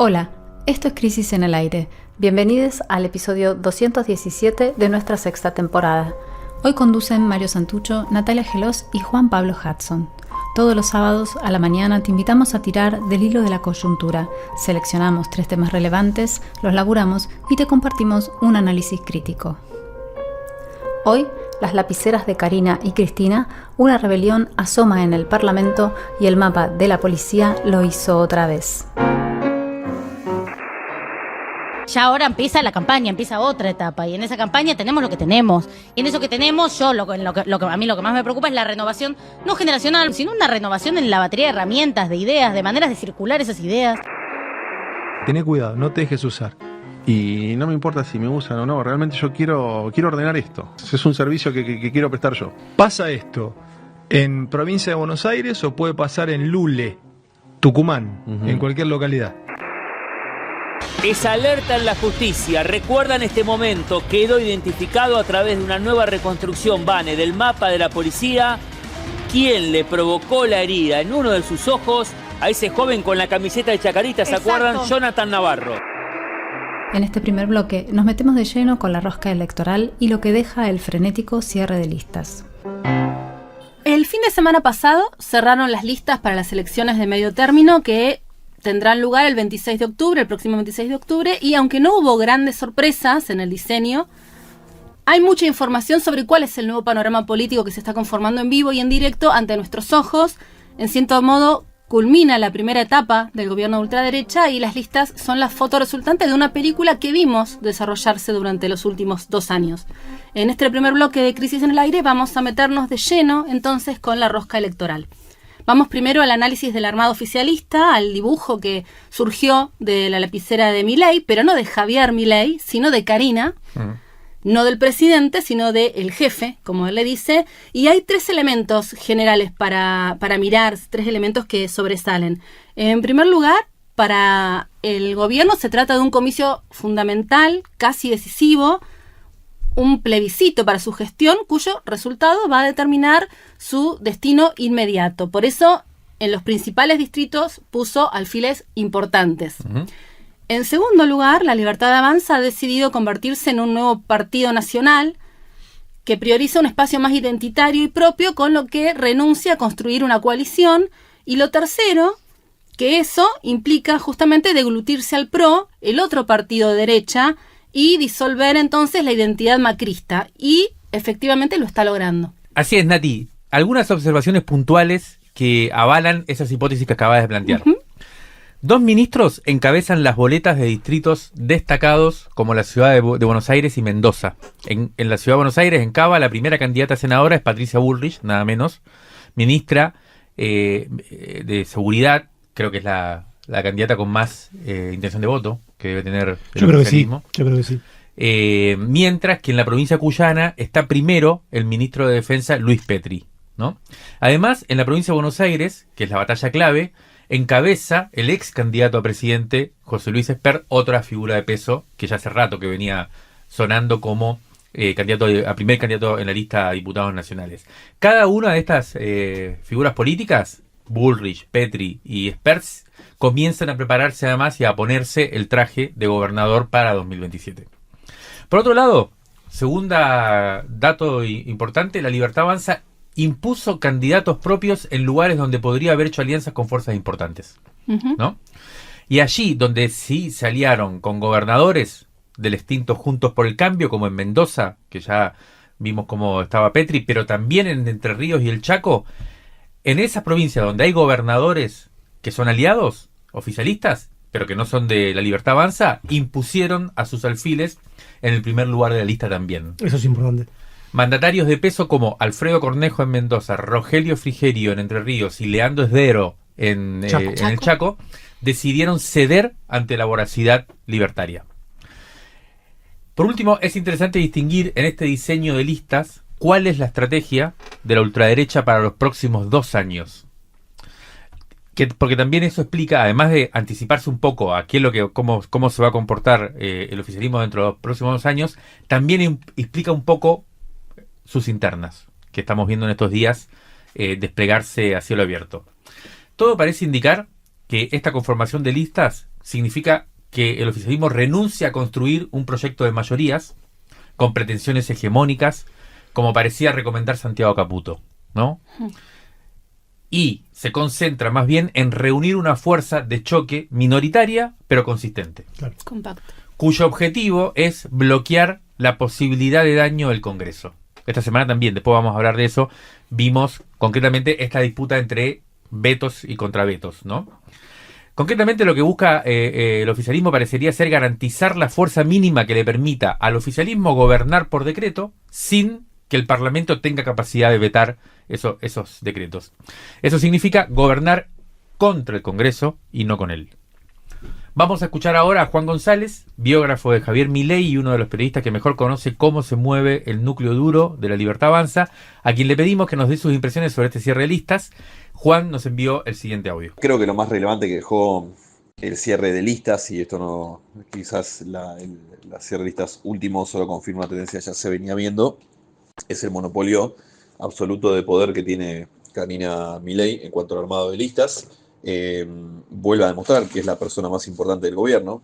Hola, esto es Crisis en el Aire. Bienvenidos al episodio 217 de nuestra sexta temporada. Hoy conducen Mario Santucho, Natalia Gelos y Juan Pablo Hudson. Todos los sábados a la mañana te invitamos a tirar del hilo de la coyuntura. Seleccionamos 3 temas relevantes, los laburamos y te compartimos un análisis crítico. Hoy, las lapiceras de Karina y Cristina, una rebelión asoma en el Parlamento y el mapa de la policía lo hizo otra vez. Ya ahora empieza la campaña, empieza otra etapa, y en esa campaña tenemos lo que tenemos. Y en eso que tenemos, a mí lo que más me preocupa es la renovación, no generacional, sino una renovación en la batería de herramientas, de ideas, de maneras de circular esas ideas. Tené cuidado, no te dejes usar. Y no me importa si me usan o no, realmente yo quiero ordenar esto. Es un servicio que quiero prestar yo. ¿Pasa esto en provincia de Buenos Aires o puede pasar en Lule, Tucumán, en cualquier localidad? Es alerta en la justicia. Recuerdan este momento. Quedó identificado a través de una nueva reconstrucción, Vane, del mapa de la policía, quién le provocó la herida en uno de sus ojos a ese joven con la camiseta de Chacarita, ¿se acuerdan? Jonathan Navarro. En este primer bloque nos metemos de lleno con la rosca electoral y lo que deja el frenético cierre de listas. El fin de semana pasado cerraron las listas para las elecciones de medio término que tendrán lugar el 26 de octubre, el próximo 26 de octubre, y aunque no hubo grandes sorpresas en el diseño, hay mucha información sobre cuál es el nuevo panorama político que se está conformando en vivo y en directo ante nuestros ojos. En cierto modo, culmina la primera etapa del gobierno de ultraderecha y las listas son la foto resultante de una película que vimos desarrollarse durante los últimos 2 años. En este primer bloque de Crisis en el Aire vamos a meternos de lleno entonces con la rosca electoral. Vamos primero al análisis del armado oficialista, al dibujo que surgió de la lapicera de Milei, pero no de Javier Milei, sino de Karina, no del presidente, sino del jefe, como él le dice, y hay 3 elementos generales para mirar, 3 elementos que sobresalen. En primer lugar, para el gobierno se trata de un comicio fundamental, casi decisivo, un plebiscito para su gestión cuyo resultado va a determinar su destino inmediato. Por eso, en los principales distritos puso alfiles importantes. En segundo lugar, La Libertad Avanza ha decidido convertirse en un nuevo partido nacional que prioriza un espacio más identitario y propio, con lo que renuncia a construir una coalición. Y lo tercero, que eso implica justamente deglutirse al PRO, el otro partido de derecha, y disolver entonces la identidad macrista. Y efectivamente lo está logrando. Así es, Nati. Algunas observaciones puntuales que avalan esas hipótesis que acabas de plantear. 2 ministros encabezan las boletas de distritos destacados como la ciudad de Buenos Aires y Mendoza. En la ciudad de Buenos Aires, en Cava, la primera candidata a senadora es Patricia Bullrich, nada menos, ministra de Seguridad, creo que es la candidata con más intención de voto que debe tener el oficialismo. Yo creo que sí. Mientras que en la provincia cuyana está primero el ministro de Defensa, Luis Petri, ¿no? Además, en la provincia de Buenos Aires, que es la batalla clave, encabeza el ex candidato a presidente, José Luis Espert, otra figura de peso que ya hace rato que venía sonando como primer candidato en la lista de diputados nacionales. Cada una de estas figuras políticas, Bullrich, Petri y Espert, comienzan a prepararse además y a ponerse el traje de gobernador para 2027. Por otro lado, segunda dato importante, La Libertad Avanza impuso candidatos propios en lugares donde podría haber hecho alianzas con fuerzas importantes, ¿no? Y allí donde sí se aliaron con gobernadores del extinto Juntos por el Cambio, como en Mendoza, que ya vimos cómo estaba Petri, pero también en Entre Ríos y el Chaco, en esas provincias donde hay gobernadores que son aliados, oficialistas, pero que no son de La Libertad Avanza, impusieron a sus alfiles en el primer lugar de la lista también. Eso es importante. Mandatarios de peso como Alfredo Cornejo en Mendoza, Rogelio Frigerio en Entre Ríos y Leandro Esdero en el Chaco, decidieron ceder ante la voracidad libertaria. Por último, es interesante distinguir en este diseño de listas cuál es la estrategia de la ultraderecha para los próximos 2 años. Porque también eso explica, además de anticiparse un poco a cómo se va a comportar el oficialismo dentro de los próximos 2 años, también explica un poco sus internas, que estamos viendo en estos días desplegarse a cielo abierto. Todo parece indicar que esta conformación de listas significa que el oficialismo renuncia a construir un proyecto de mayorías con pretensiones hegemónicas, como parecía recomendar Santiago Caputo, ¿no? Y se concentra más bien en reunir una fuerza de choque minoritaria, pero consistente. Claro. Compacto. Cuyo objetivo es bloquear la posibilidad de daño del Congreso. Esta semana también, después vamos a hablar de eso, vimos concretamente esta disputa entre vetos y contravetos, ¿no? Concretamente lo que busca el oficialismo parecería ser garantizar la fuerza mínima que le permita al oficialismo gobernar por decreto sin que el Parlamento tenga capacidad de vetar esos decretos. Eso significa gobernar contra el Congreso y no con él. Vamos a escuchar ahora a Juan González, biógrafo de Javier Milei y uno de los periodistas que mejor conoce cómo se mueve el núcleo duro de La Libertad Avanza, a quien le pedimos que nos dé sus impresiones sobre este cierre de listas. Juan nos envió el siguiente audio. Creo que lo más relevante que dejó el cierre de listas, y esto no, quizás la cierre de listas último solo confirma una tendencia que ya se venía viendo, es el monopolio absoluto de poder que tiene Karina Milei en cuanto al armado de listas. Vuelve a demostrar que es la persona más importante del gobierno.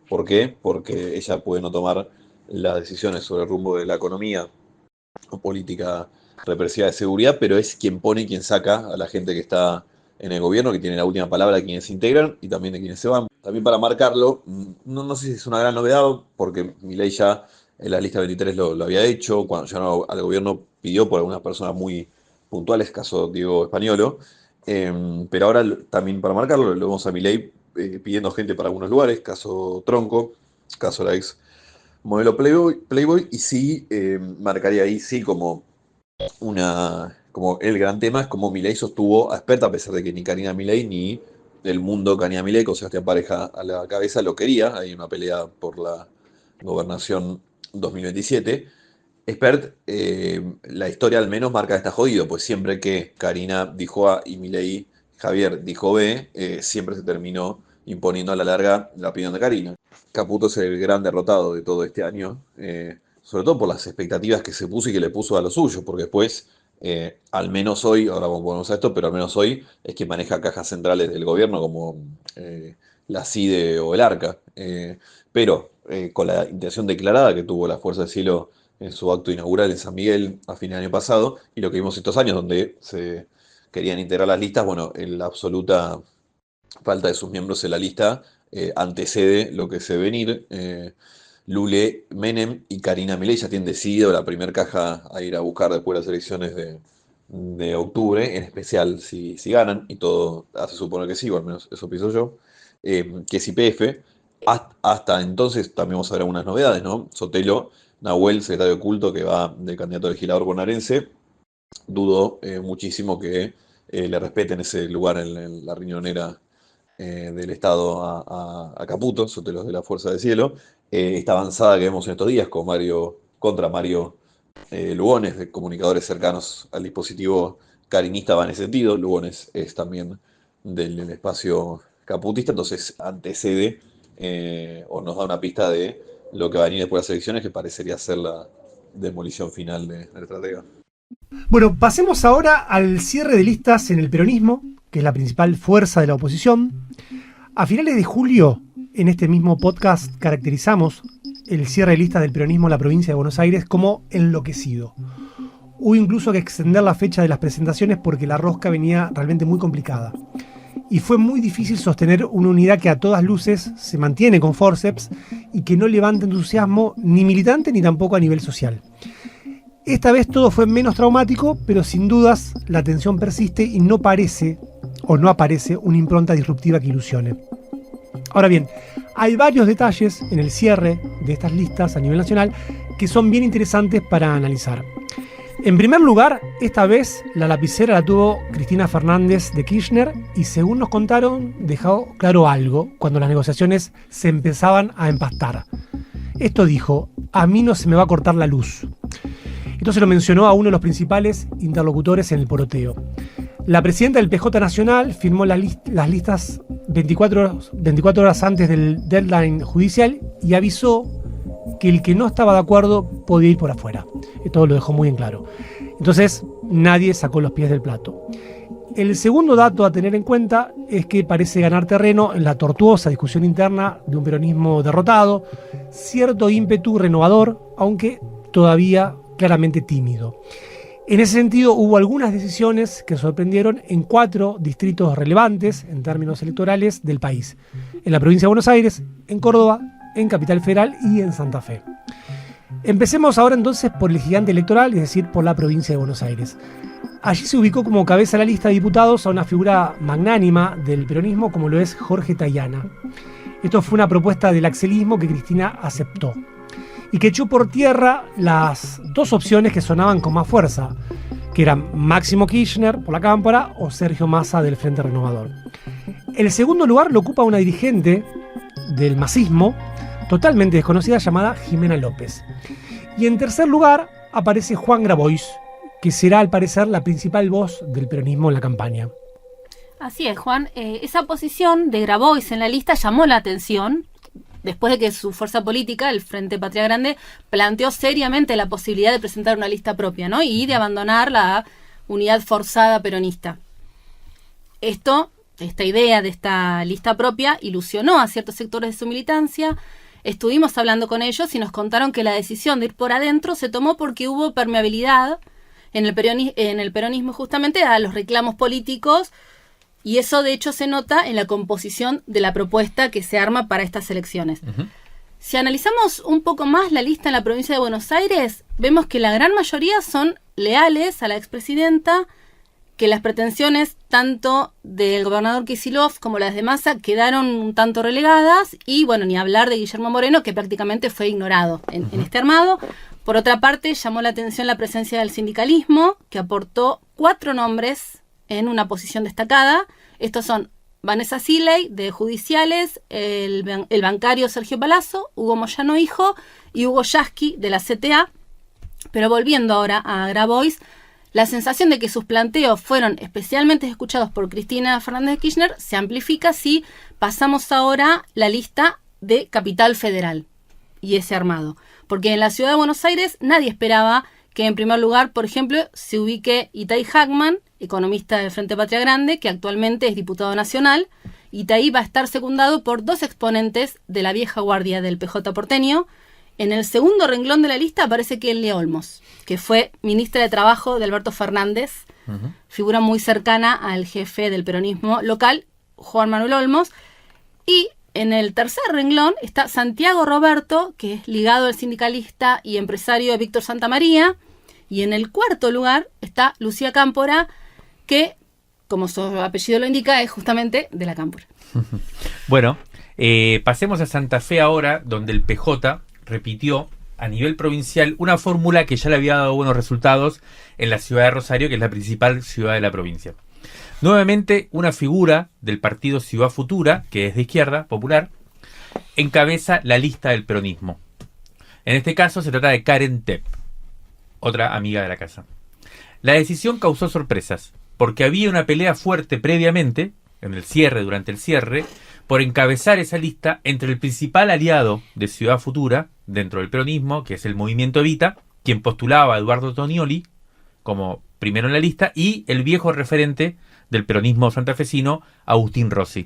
¿Por qué? Porque ella puede no tomar las decisiones sobre el rumbo de la economía o política represiva de seguridad, pero es quien pone y quien saca a la gente que está en el gobierno, que tiene la última palabra de quienes se integran y también de quienes se van. También para marcarlo, no sé si es una gran novedad, porque Milei ya en la lista 23 lo había hecho, cuando llegó al gobierno pidió por algunas personas muy puntuales, caso Diego Españolo. Pero ahora también para marcarlo, lo vemos a Milei pidiendo gente para algunos lugares, caso Tronco, caso la ex modelo Playboy, y sí marcaría ahí sí como el gran tema es como Milei sostuvo a Experta, a pesar de que ni Karina Milei ni el mundo Karina Milei con Sebastián Pareja a la cabeza lo quería. Hay una pelea por la gobernación 2027. Expert, la historia al menos marca que está jodido, pues siempre que Karina dijo A y Milei, Javier dijo B, siempre se terminó imponiendo a la larga la opinión de Karina. Caputo es el gran derrotado de todo este año, sobre todo por las expectativas que se puso y que le puso a los suyos, porque después, al menos hoy, ahora volvemos a esto, pero al menos hoy es quien maneja cajas centrales del gobierno como la CIDE o el ARCA, pero con la intención declarada que tuvo la Fuerza del Cielo en su acto inaugural en San Miguel a fin de año pasado, y lo que vimos estos años donde se querían integrar las listas, bueno, la absoluta falta de sus miembros en la lista antecede lo que se ve venir. Lule Menem y Karina Milei ya tienen decidido la primer caja a ir a buscar después de las elecciones de octubre, en especial si ganan, y todo hace suponer que sí, o al menos eso pienso yo, que es YPF. Hasta entonces también vamos a ver algunas novedades, ¿no? Sotelo Nahuel, secretario de culto, que va de candidato a legislador bonaerense. Dudo muchísimo que le respeten ese lugar en la riñonera del Estado a Caputo, Sotelo de la Fuerza del Cielo. Esta avanzada que vemos en estos días con Mario Lugones, de comunicadores cercanos al dispositivo carinista, va en ese sentido. Lugones es también del espacio caputista, entonces antecede o nos da una pista de lo que va a venir después de las elecciones, que parecería ser la demolición final del estratega. Bueno, pasemos ahora al cierre de listas en el peronismo, que es la principal fuerza de la oposición. A finales de julio, en este mismo podcast, caracterizamos el cierre de listas del peronismo en la provincia de Buenos Aires como enloquecido. Hubo incluso que extender la fecha de las presentaciones porque la rosca venía realmente muy complicada. Y fue muy difícil sostener una unidad que a todas luces se mantiene con forceps y que no levanta entusiasmo ni militante ni tampoco a nivel social. Esta vez todo fue menos traumático, pero sin dudas la tensión persiste y no aparece una impronta disruptiva que ilusione. Ahora bien, hay varios detalles en el cierre de estas listas a nivel nacional que son bien interesantes para analizar. En primer lugar, esta vez la lapicera la tuvo Cristina Fernández de Kirchner y, según nos contaron, dejó claro algo cuando las negociaciones se empezaban a empastar. Esto dijo: a mí no se me va a cortar la luz. Esto se lo mencionó a uno de los principales interlocutores en el poroteo. La presidenta del PJ Nacional firmó las listas 24 horas antes del deadline judicial y avisó que el que no estaba de acuerdo podía ir por afuera. Esto lo dejó muy en claro. Entonces nadie sacó los pies del plato. El segundo dato a tener en cuenta es que parece ganar terreno en la tortuosa discusión interna de un peronismo derrotado, cierto ímpetu renovador, aunque todavía claramente tímido. En ese sentido, hubo algunas decisiones que sorprendieron en 4 distritos relevantes en términos electorales del país: en la provincia de Buenos Aires, en Córdoba, en Capital Federal y en Santa Fe. Empecemos ahora entonces por el gigante electoral, es decir, por la provincia de Buenos Aires. Allí se ubicó como cabeza de la lista de diputados a una figura magnánima del peronismo como lo es Jorge Tayana. Esto fue una propuesta del axelismo que Cristina aceptó y que echó por tierra las 2 opciones que sonaban con más fuerza, que eran Máximo Kirchner por la Cámpora o Sergio Massa del Frente Renovador. El segundo lugar lo ocupa una dirigente del masismo totalmente desconocida llamada Jimena López. Y en tercer lugar aparece Juan Grabois, que será al parecer la principal voz del peronismo en la campaña. Así es, Juan. Esa posición de Grabois en la lista llamó la atención después de que su fuerza política, el Frente Patria Grande, planteó seriamente la posibilidad de presentar una lista propia, ¿no? Y de abandonar la unidad forzada peronista. Esta idea de esta lista propia ilusionó a ciertos sectores de su militancia. Estuvimos hablando con ellos y nos contaron que la decisión de ir por adentro se tomó porque hubo permeabilidad en el peronismo justamente a los reclamos políticos, y eso de hecho se nota en la composición de la propuesta que se arma para estas elecciones. Uh-huh. Si analizamos un poco más la lista en la provincia de Buenos Aires, vemos que la gran mayoría son leales a la expresidenta, que las pretensiones tanto del gobernador Kicillof como las de Massa quedaron un tanto relegadas, y bueno, ni hablar de Guillermo Moreno, que prácticamente fue ignorado en este armado. Por otra parte, llamó la atención la presencia del sindicalismo, que aportó 4 nombres en una posición destacada. Estos son Vanessa Siley, de Judiciales, el bancario Sergio Palazzo, Hugo Moyano Hijo y Hugo Yasky, de la CTA. Pero volviendo ahora a Grabois, la sensación de que sus planteos fueron especialmente escuchados por Cristina Fernández de Kirchner se amplifica si pasamos ahora la lista de Capital Federal y ese armado. Porque en la ciudad de Buenos Aires nadie esperaba que en primer lugar, por ejemplo, se ubique Itay Hackman, economista del Frente Patria Grande, que actualmente es diputado nacional. Itay va a estar secundado por 2 exponentes de la vieja guardia del PJ porteño. En el segundo renglón de la lista aparece Kelly Olmos, que fue ministra de Trabajo de Alberto Fernández, figura muy cercana al jefe del peronismo local, Juan Manuel Olmos. Y en el tercer renglón está Santiago Roberto, que es ligado al sindicalista y empresario Víctor Santamaría. Y en el cuarto lugar está Lucía Cámpora, que, como su apellido lo indica, es justamente de la Cámpora. Bueno, pasemos a Santa Fe ahora, donde el PJ repitió a nivel provincial una fórmula que ya le había dado buenos resultados en la ciudad de Rosario, que es la principal ciudad de la provincia. Nuevamente, una figura del partido Ciudad Futura, que es de izquierda, popular, encabeza la lista del peronismo. En este caso se trata de Karen Tepp, otra amiga de la casa. La decisión causó sorpresas, porque había una pelea fuerte previamente, durante el cierre, por encabezar esa lista entre el principal aliado de Ciudad Futura, dentro del peronismo, que es el Movimiento Evita, quien postulaba a Eduardo Tonioli como primero en la lista, y el viejo referente del peronismo santafesino, Agustín Rossi.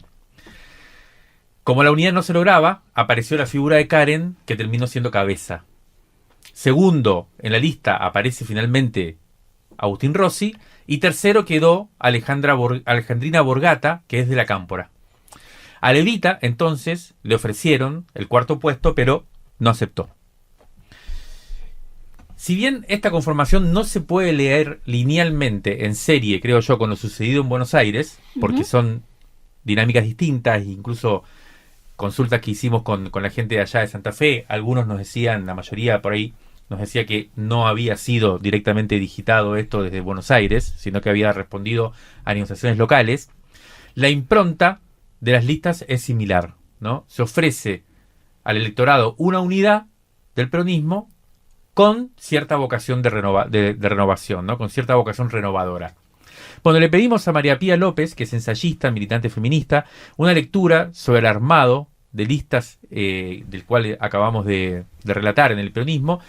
Como la unidad no se lograba, apareció la figura de Karen, que terminó siendo cabeza. Segundo en la lista aparece finalmente Agustín Rossi, y tercero quedó Alejandrina Borgata, que es de la Cámpora. A Levita, entonces, le ofrecieron el cuarto puesto, pero no aceptó. Si bien esta conformación no se puede leer linealmente en serie, creo yo, con lo sucedido en Buenos Aires, porque son dinámicas distintas, incluso consultas que hicimos con la gente de allá de Santa Fe, algunos nos decían, la mayoría por ahí, nos decía que no había sido directamente digitado esto desde Buenos Aires, sino que había respondido a negociaciones locales. La impronta de las listas es similar, ¿no? Se ofrece al electorado una unidad del peronismo con cierta vocación de renovación, ¿no? Con cierta vocación renovadora. Cuando le pedimos a María Pía López, que es ensayista, militante feminista, una lectura sobre el armado de listas del cual acabamos de relatar en el peronismo,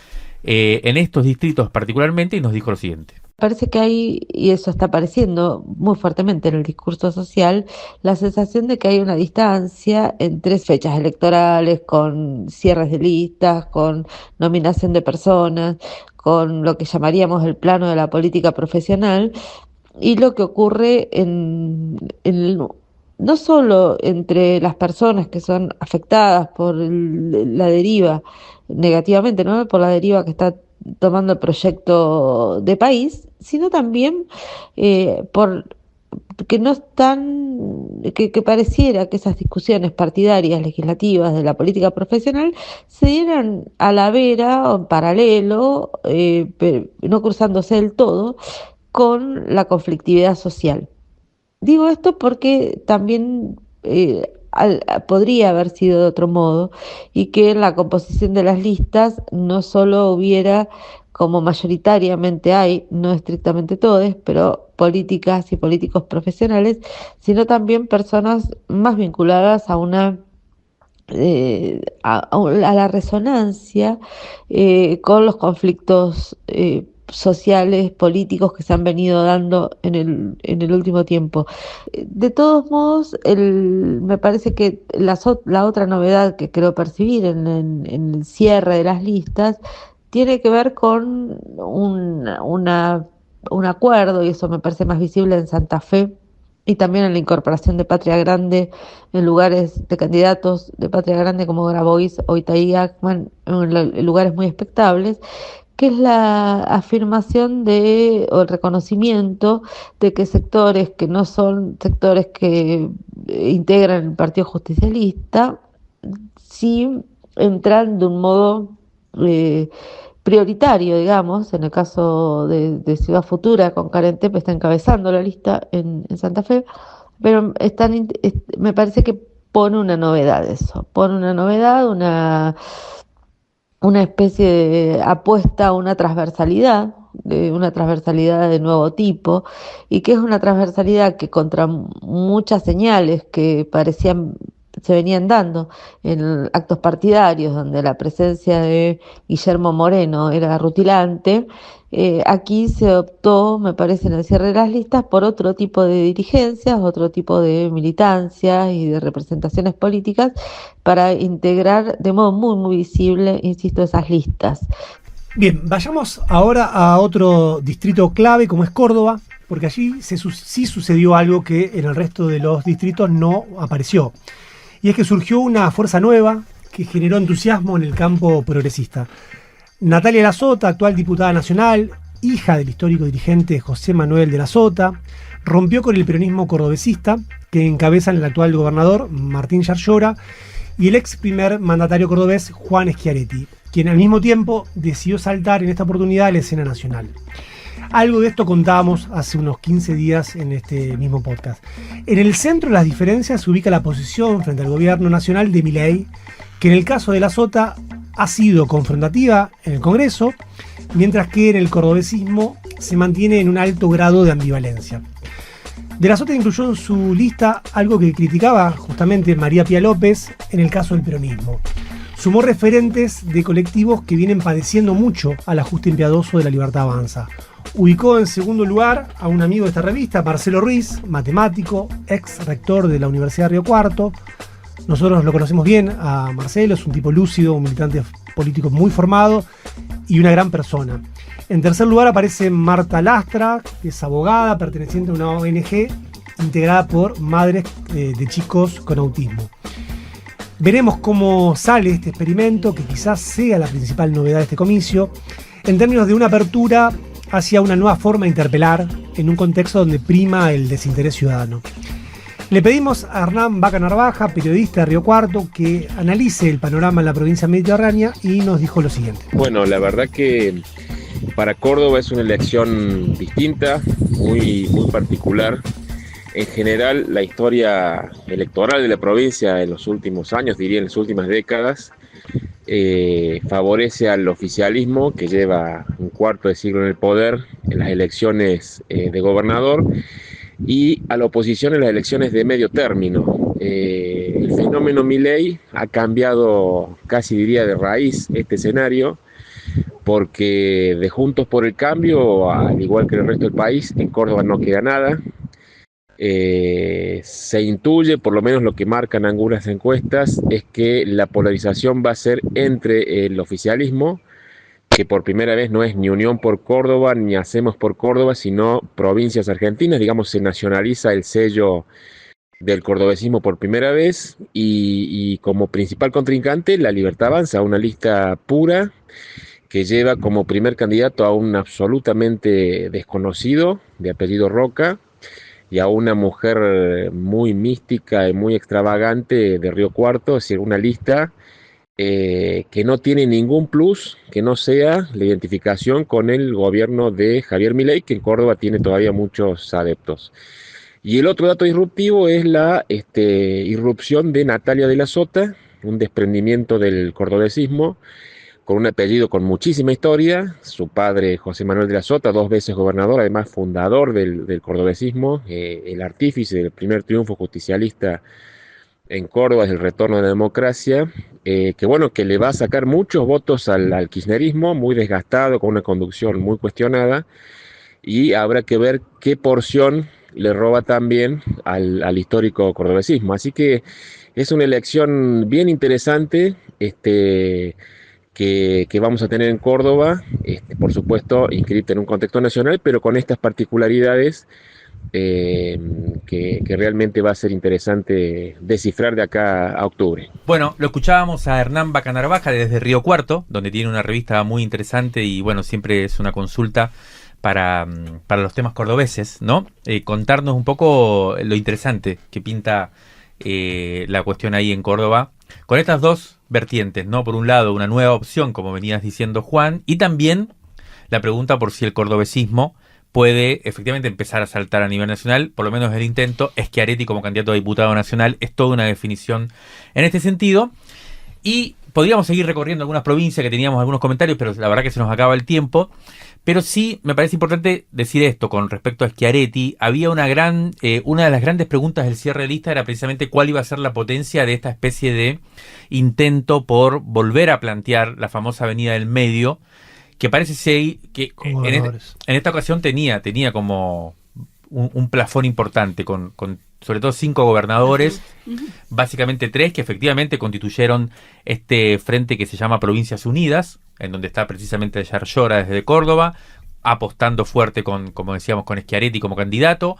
en estos distritos particularmente, y nos dijo lo siguiente. Parece que hay, y eso está apareciendo muy fuertemente en el discurso social, la sensación de que hay una distancia entre fechas electorales, con cierres de listas, con nominación de personas, con lo que llamaríamos el plano de la política profesional, y lo que ocurre no solo entre las personas que son afectadas por la deriva negativamente, ¿no? Por la deriva que está tomando el proyecto de país, sino también por que no están, que pareciera que esas discusiones partidarias, legislativas, de la política profesional se dieran a la vera o en paralelo, no cruzándose del todo con la conflictividad social. Digo esto porque también podría haber sido de otro modo, y que en la composición de las listas no solo hubiera, como mayoritariamente hay, no estrictamente todos, pero políticas y políticos profesionales, sino también personas más vinculadas a una a la resonancia con los conflictos sociales, políticos que se han venido dando en el último tiempo. De todos modos, me parece que la otra novedad que creo percibir en el cierre de las listas tiene que ver con un acuerdo, y eso me parece más visible en Santa Fe, y también en la incorporación de Patria Grande en lugares de candidatos de Patria Grande como Grabois o Itaí Ackman, en lugares muy expectables, que es la afirmación o el reconocimiento de que sectores que no son sectores que integran el Partido Justicialista, sí entran de un modo prioritario, digamos. En el caso de Ciudad Futura, con Karen Tepe, está encabezando la lista en Santa Fe, pero me parece que pone una novedad eso, una especie de apuesta a una transversalidad de nuevo tipo, y que es una transversalidad que, contra muchas señales que se venían dando en actos partidarios donde la presencia de Guillermo Moreno era rutilante, aquí se optó, me parece, en el cierre de las listas por otro tipo de dirigencias, otro tipo de militancias y de representaciones políticas para integrar de modo muy, muy visible, insisto, esas listas. Bien, vayamos ahora a otro distrito clave como es Córdoba, porque allí sí sucedió algo que en el resto de los distritos no apareció. Y es que surgió una fuerza nueva que generó entusiasmo en el campo progresista. Natalia La Sota, actual diputada nacional, hija del histórico dirigente José Manuel de la Sota, rompió con el peronismo cordobesista que encabezan el actual gobernador Martín Yarlora y el ex primer mandatario cordobés Juan Schiaretti, quien al mismo tiempo decidió saltar en esta oportunidad a la escena nacional. Algo de esto contábamos hace unos 15 días en este mismo podcast. En el centro de las diferencias se ubica la posición frente al gobierno nacional de Milei, que en el caso de La Sota ha sido confrontativa en el Congreso, mientras que en el cordobesismo se mantiene en un alto grado de ambivalencia. De la Sota incluyó en su lista algo que criticaba justamente María Pía López en el caso del peronismo. Sumó referentes de colectivos que vienen padeciendo mucho al ajuste impiadoso de La Libertad Avanza. Ubicó en segundo lugar a un amigo de esta revista, Marcelo Ruiz, matemático, ex rector de la Universidad de Río Cuarto. Nosotros lo conocemos bien a Marcelo, es un tipo lúcido, un militante político muy formado y una gran persona. En tercer lugar aparece Marta Lastra, que es abogada perteneciente a una ONG integrada por madres de chicos con autismo. Veremos cómo sale este experimento, que quizás sea la principal novedad de este comicio, en términos de una apertura hacia una nueva forma de interpelar en un contexto donde prima el desinterés ciudadano. Le pedimos a Hernán Vaca Narvaja, periodista de Río Cuarto, que analice el panorama en la provincia mediterránea, y nos dijo lo siguiente. Bueno, la verdad que para Córdoba es una elección distinta, muy particular. En general, la historia electoral de la provincia en los últimos años, diría en las últimas décadas, favorece al oficialismo, que lleva un cuarto de siglo en el poder en las elecciones de gobernador, y a la oposición en las elecciones de medio término. El fenómeno Milei ha cambiado, casi diría de raíz, este escenario, porque de Juntos por el Cambio, al igual que el resto del país, en Córdoba no queda nada. Se intuye, por lo menos lo que marcan algunas encuestas, es que la polarización va a ser entre el oficialismo, que por primera vez no es ni Unión por Córdoba ni Hacemos por Córdoba, sino Provincias Argentinas, digamos, se nacionaliza el sello del cordobesismo por primera vez, y como principal contrincante La Libertad Avanza, una lista pura que lleva como primer candidato a un absolutamente desconocido de apellido Roca y a una mujer muy mística y muy extravagante de Río Cuarto, es decir, una lista que no tiene ningún plus que no sea la identificación con el gobierno de Javier Milei, que en Córdoba tiene todavía muchos adeptos. Y el otro dato disruptivo es la irrupción de Natalia de la Sota, un desprendimiento del cordobesismo, con un apellido con muchísima historia. Su padre, José Manuel de la Sota, 2 veces gobernador, además fundador del cordobesismo, el artífice del primer triunfo justicialista en Córdoba, es el retorno de la democracia, que le va a sacar muchos votos al kirchnerismo, muy desgastado, con una conducción muy cuestionada, y habrá que ver qué porción le roba también al histórico cordobesismo. Así que es una elección bien interesante, que vamos a tener en Córdoba, por supuesto inscrita en un contexto nacional, pero con estas particularidades que realmente va a ser interesante descifrar de acá a octubre. Bueno, lo escuchábamos a Hernán Bacanarvaja desde Río Cuarto, donde tiene una revista muy interesante y bueno, siempre es una consulta para los temas cordobeses, ¿no? Contarnos un poco lo interesante que pinta la cuestión ahí en Córdoba, con estas dos vertientes, ¿no? Por un lado, una nueva opción, como venías diciendo, Juan, y también la pregunta por si el cordobesismo puede efectivamente empezar a saltar a nivel nacional, por lo menos el intento. Schiaretti como candidato a diputado nacional es toda una definición en este sentido. Y podríamos seguir recorriendo algunas provincias que teníamos algunos comentarios, pero la verdad que se nos acaba el tiempo. Pero sí me parece importante decir esto con respecto a Schiaretti. Había una de las grandes preguntas del cierre de lista era precisamente cuál iba a ser la potencia de esta especie de intento por volver a plantear la famosa Avenida del Medio, que parece ser que en esta ocasión tenía como un plafón importante, con sobre todo 5 gobernadores, básicamente 3 que efectivamente constituyeron este frente que se llama Provincias Unidas, en donde está precisamente Yarlora desde Córdoba, apostando fuerte como decíamos, con Schiaretti como candidato,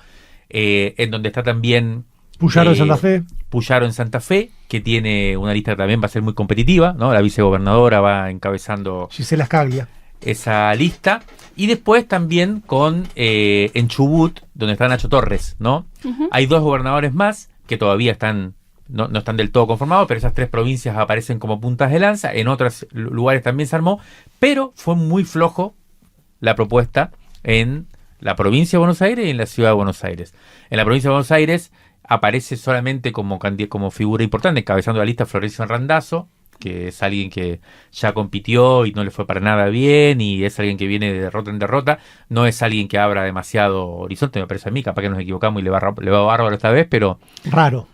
en donde está también Puyaro en Santa Fe. Puyaro en Santa Fe, que tiene una lista que también va a ser muy competitiva, ¿no? La vicegobernadora va encabezando Gisela Scaglia esa lista, y después también con en Chubut, donde está Nacho Torres, ¿no? Hay 2 gobernadores más que todavía están no están del todo conformados, pero esas 3 provincias aparecen como puntas de lanza. En otros lugares también se armó, pero fue muy flojo la propuesta en la provincia de Buenos Aires y en la ciudad de Buenos Aires. En la provincia de Buenos Aires aparece solamente como figura importante, encabezando la lista, Florencio Randazzo, que es alguien que ya compitió y no le fue para nada bien, y es alguien que viene de derrota en derrota. No es alguien que abra demasiado horizonte, me parece a mí, capaz que nos equivocamos y le va bárbaro esta vez, pero raro.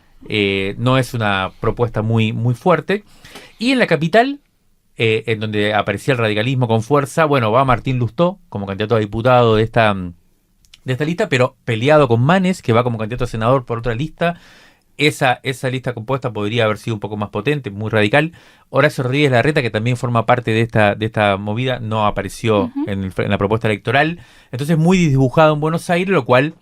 No es una propuesta muy, muy fuerte. Y en la capital, en donde aparecía el radicalismo con fuerza, bueno, va Martín Lustó como candidato a diputado de esta lista, pero peleado con Manes, que va como candidato a senador por otra lista. Esa lista compuesta podría haber sido un poco más potente, muy radical. Horacio Rodríguez Larreta, que también forma parte de esta movida, no apareció en la propuesta electoral. Entonces, muy desdibujado en Buenos Aires, lo cual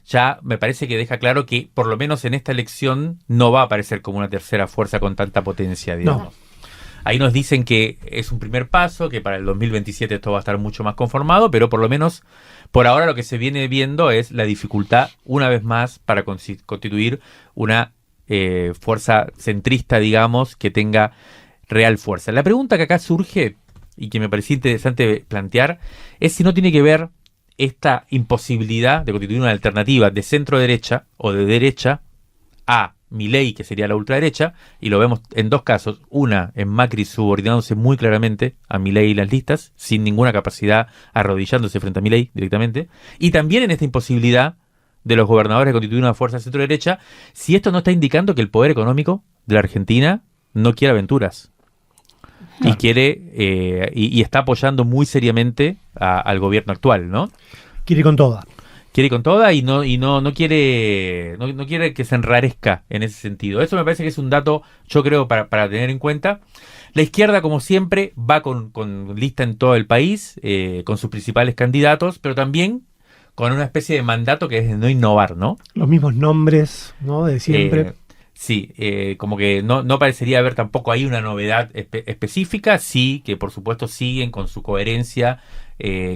ya me parece que deja claro que, por lo menos en esta elección, no va a aparecer como una tercera fuerza con tanta potencia, digamos. No. Ahí nos dicen que es un primer paso, que para el 2027 esto va a estar mucho más conformado, pero por lo menos por ahora lo que se viene viendo es la dificultad, una vez más, para constituir una fuerza centrista, digamos, que tenga real fuerza. La pregunta que acá surge, y que me parecía interesante plantear, es si no tiene que ver esta imposibilidad de constituir una alternativa de centro-derecha o de derecha a Milei, que sería la ultraderecha, y lo vemos en 2 casos. Una, en Macri subordinándose muy claramente a Milei y las listas, sin ninguna capacidad, arrodillándose frente a Milei directamente. Y también en esta imposibilidad de los gobernadores de constituir una fuerza centro-derecha, si esto no está indicando que el poder económico de la Argentina no quiere aventuras. y quiere y está apoyando muy seriamente al gobierno actual, ¿no? Quiere con toda. Quiere con toda y no quiere que se enrarezca en ese sentido. Eso me parece que es un dato, yo creo, para tener en cuenta. La izquierda, como siempre, va con lista en todo el país, con sus principales candidatos, pero también con una especie de mandato que es de no innovar, ¿no? Los mismos nombres, ¿no? De siempre. Sí, como que no parecería haber tampoco ahí una novedad específica. Sí, que por supuesto siguen con su coherencia,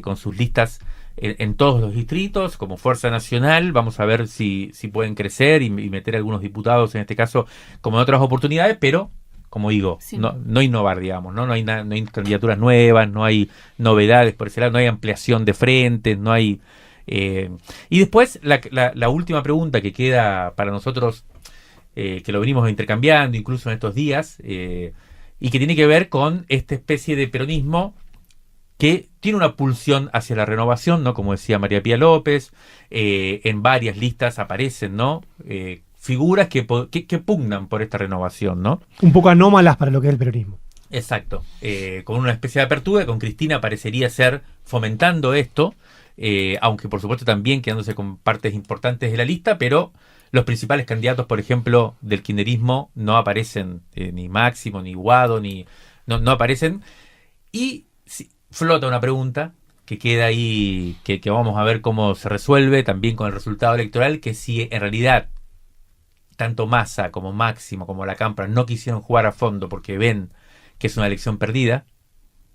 con sus listas en todos los distritos, como Fuerza Nacional. Vamos a ver si pueden crecer y meter algunos diputados, en este caso, como en otras oportunidades, pero, como digo, sí, no innovar, digamos, ¿no? No hay candidaturas nuevas, no hay novedades por ese lado, no hay ampliación de frentes, no hay... y después, la última pregunta que queda para nosotros, que lo venimos intercambiando incluso en estos días, y que tiene que ver con esta especie de peronismo que tiene una pulsión hacia la renovación, ¿no? Como decía María Pía López, en varias listas aparecen, ¿no? Figuras que pugnan por esta renovación, ¿no? Un poco anómalas para lo que es el peronismo. Exacto. Con una especie de apertura, con Cristina parecería ser fomentando esto, aunque por supuesto también quedándose con partes importantes de la lista, pero los principales candidatos, por ejemplo, del kirchnerismo no aparecen, ni Máximo, ni Guado, no aparecen. Y flota una pregunta que queda ahí, que vamos a ver cómo se resuelve también con el resultado electoral, que si en realidad tanto Massa como Máximo como la Cámpora no quisieron jugar a fondo porque ven que es una elección perdida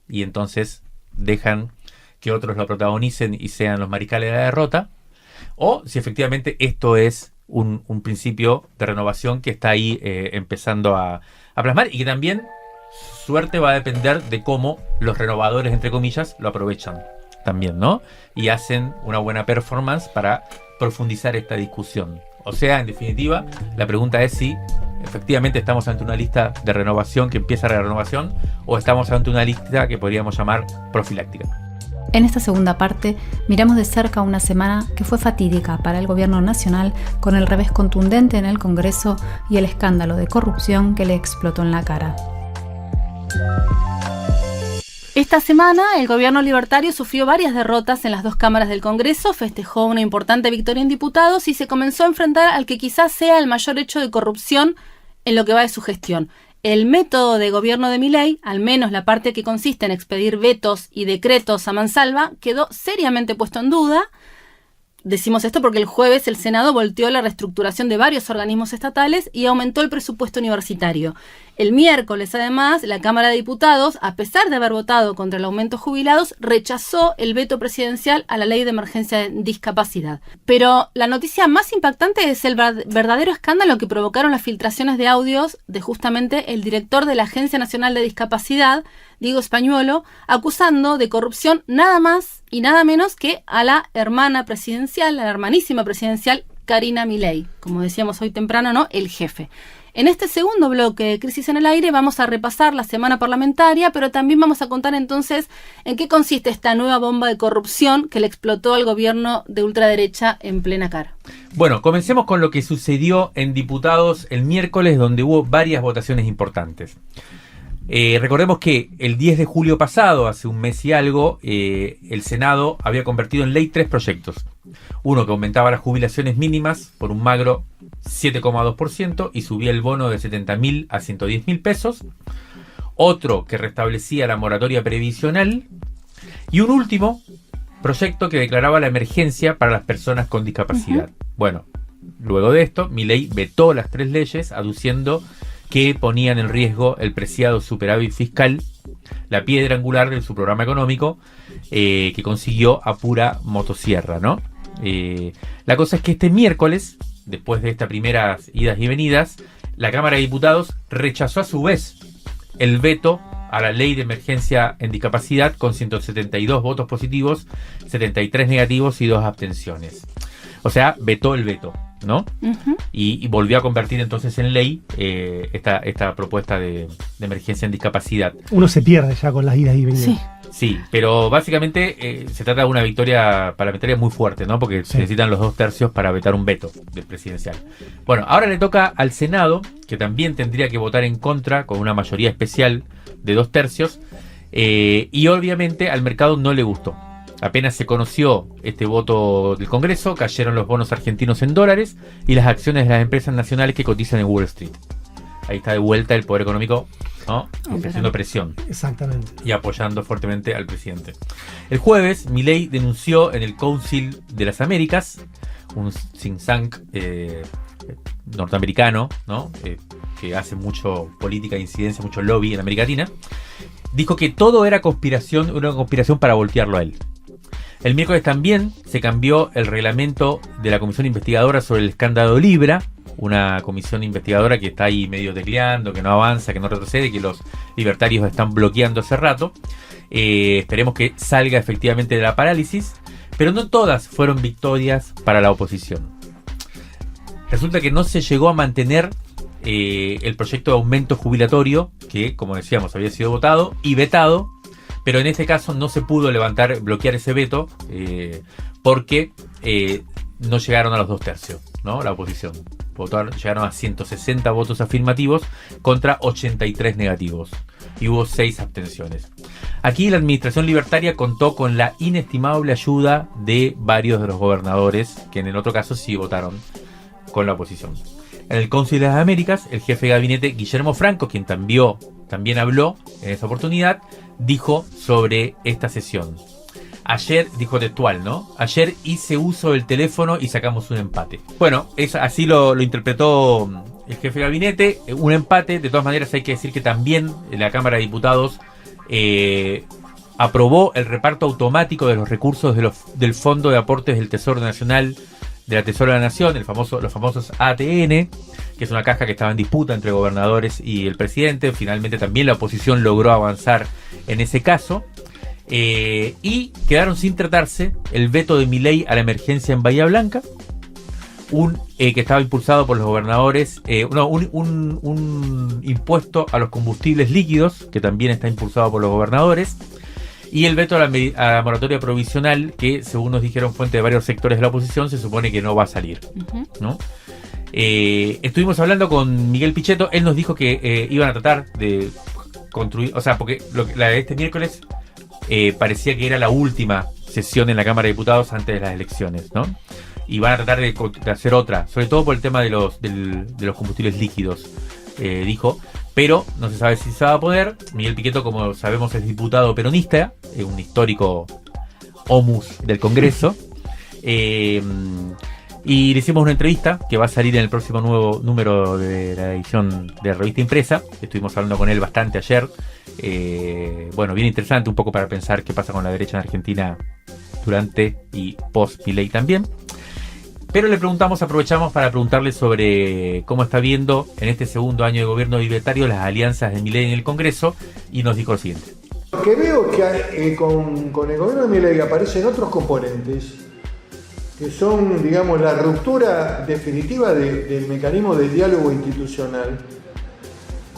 y entonces dejan que otros lo protagonicen y sean los mariscales de la derrota, o si efectivamente esto es un principio de renovación que está ahí empezando a plasmar, y que también suerte va a depender de cómo los renovadores, entre comillas, lo aprovechan también, ¿no? Y hacen una buena performance para profundizar esta discusión. O sea, en definitiva, la pregunta es si efectivamente estamos ante una lista de renovación que empieza la renovación, o estamos ante una lista que podríamos llamar profiláctica. En esta segunda parte, miramos de cerca una semana que fue fatídica para el gobierno nacional, con el revés contundente en el Congreso y el escándalo de corrupción que le explotó en la cara. Esta semana, el gobierno libertario sufrió varias derrotas en las dos cámaras del Congreso, festejó una importante victoria en diputados y se comenzó a enfrentar al que quizás sea el mayor hecho de corrupción en lo que va de su gestión. El método de gobierno de Milei, al menos la parte que consiste en expedir vetos y decretos a mansalva, quedó seriamente puesto en duda. Decimos esto porque el jueves el Senado volteó la reestructuración de varios organismos estatales y aumentó el presupuesto universitario. El miércoles, además, la Cámara de Diputados, a pesar de haber votado contra el aumento de jubilados, rechazó el veto presidencial a la Ley de Emergencia de Discapacidad. Pero la noticia más impactante es el verdadero escándalo que provocaron las filtraciones de audios de justamente el director de la Agencia Nacional de Discapacidad, Diego Españuelo, acusando de corrupción nada más y nada menos que a la hermana presidencial, a la hermanísima presidencial, Karina Milei. Como decíamos hoy temprano, ¿no? El jefe. En este segundo bloque de Crisis en el Aire vamos a repasar la semana parlamentaria, pero también vamos a contar entonces en qué consiste esta nueva bomba de corrupción que le explotó al gobierno de ultraderecha en plena cara. Bueno, comencemos con lo que sucedió en diputados el miércoles, donde hubo varias votaciones importantes. Recordemos que el 10 de julio pasado, hace un mes y algo, el Senado había convertido en ley 3 proyectos. Uno que aumentaba las jubilaciones mínimas por un magro 7,2% y subía el bono de 70.000 a 110.000 pesos. Otro que restablecía la moratoria previsional. Y un último proyecto que declaraba la emergencia para las personas con discapacidad. Bueno, luego de esto, Milei vetó las 3 leyes, aduciendo que ponían en riesgo el preciado superávit fiscal, la piedra angular de su programa económico, que consiguió a pura motosierra, ¿no? La cosa es que este miércoles, después de estas primeras idas y venidas, la Cámara de Diputados rechazó a su vez el veto a la ley de emergencia en discapacidad con 172 votos positivos, 73 negativos y 2 abstenciones. O sea, vetó el veto, ¿no? Y volvió a convertir entonces en ley esta propuesta de emergencia en discapacidad. Uno se pierde ya con las idas y venidas. Sí. Sí, pero básicamente se trata de una victoria parlamentaria muy fuerte, ¿no? Porque se necesitan los 2 tercios para vetar un veto del presidencial. Bueno, ahora le toca al Senado, que también tendría que votar en contra con una mayoría especial de 2 tercios, y obviamente al mercado no le gustó. Apenas se conoció este voto del Congreso, cayeron los bonos argentinos en dólares y las acciones de las empresas nacionales que cotizan en Wall Street. Ahí está de vuelta el poder económico, ¿no? Ejerciendo presión. Exactamente. Y apoyando fuertemente al presidente. El jueves, Milei denunció en el Council de las Américas, un think tank norteamericano, ¿no? Que hace mucho política de incidencia, mucho lobby en América Latina. Dijo que todo era conspiración, una conspiración para voltearlo a él. El miércoles también se cambió el reglamento de la comisión investigadora sobre el escándalo Libra, una comisión investigadora que está ahí medio tecleando, que no avanza, que no retrocede, que los libertarios están bloqueando hace rato. Esperemos que salga efectivamente de la parálisis, pero no todas fueron victorias para la oposición. Resulta que no se llegó a mantener el proyecto de aumento jubilatorio, que como decíamos había sido votado y vetado, pero en este caso no se pudo bloquear ese veto, porque no llegaron a los 2 tercios, ¿no? La oposición. Llegaron a 160 votos afirmativos contra 83 negativos. Y hubo 6 abstenciones. Aquí la administración libertaria contó con la inestimable ayuda de varios de los gobernadores, que en el otro caso sí votaron con la oposición. En el Council de las Américas, el jefe de gabinete Guillermo Franco, quien también habló en esa oportunidad, dijo sobre esta sesión. Ayer, dijo textual, ¿no? Ayer hice uso del teléfono y sacamos un empate. Bueno, así lo interpretó el jefe de gabinete, un empate. De todas maneras hay que decir que también la Cámara de Diputados aprobó el reparto automático de los recursos del Fondo de Aportes del Tesoro Nacional, de la Tesoro de la Nación, los famosos ATN, que es una caja que estaba en disputa entre gobernadores y el presidente. Finalmente también la oposición logró avanzar en ese caso. Y quedaron sin tratarse el veto de Milei a la emergencia en Bahía Blanca, que estaba impulsado por los gobernadores, un impuesto a los combustibles líquidos, que también está impulsado por los gobernadores, y el veto a la moratoria provisional, que según nos dijeron fuentes de varios sectores de la oposición, se supone que no va a salir, ¿no? Estuvimos hablando con Miguel Pichetto. Él nos dijo que iban a tratar de construir, o sea, porque la de este miércoles parecía que era la última sesión en la Cámara de Diputados antes de las elecciones, ¿no? Y van a tratar de hacer otra, sobre todo por el tema de los combustibles líquidos, dijo, pero no se sabe si se va a poder. Miguel Pichetto, como sabemos, es diputado peronista, un histórico homus del Congreso, y le hicimos una entrevista que va a salir en el próximo nuevo número de la edición de Revista Impresa. Estuvimos hablando con él bastante ayer. Bueno, bien interesante, un poco para pensar qué pasa con la derecha en Argentina durante y post Milei también. Pero aprovechamos para preguntarle sobre cómo está viendo en este segundo año de gobierno libertario las alianzas de Milei en el Congreso, y nos dijo lo siguiente. Lo que veo que con el gobierno de Milei aparecen otros componentes que son, digamos, la ruptura definitiva del mecanismo de diálogo institucional.